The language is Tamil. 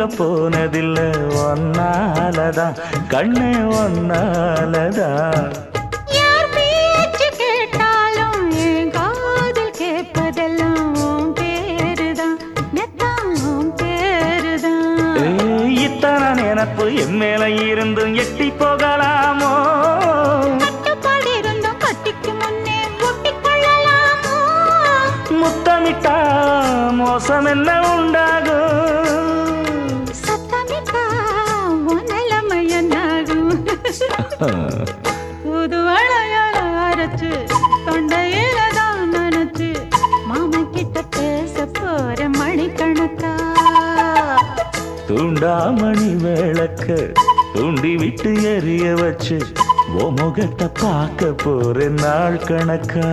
தூங்க போனதில்லை ஒன்னாலதான் கண்ணே ஒன்னாலதான். யார் பேச்சு கேட்டாலும் என் காதில் கேட்பதெல்லாம் உன் பேருதான் மெத்தான் உன் பேருதான். இத்தனை நினப்பு என் மேல இருந்தும் எட்டி போகலாமோ? கட்டுப்பாடு இருந்தும் கட்டிக்கு முன்னே ஒட்டிக்கொள்ளலாமோ? முத்தமிட்டா மோசம் என்ன உண்டாகும்? சத்தமிட்டா உன் நிலைமை என்னாகும்? புது வளையல அரைச்சு தொண்டையில தான் நினைச்சு மாமன் கிட்ட பேச போற மணிக்கணக்கா. தூண்டாமணி விளக்க தூண்டி விட்டு எரிய வச்சு ஓ முகத்தை பார்க்க போற நாள் கணக்கா.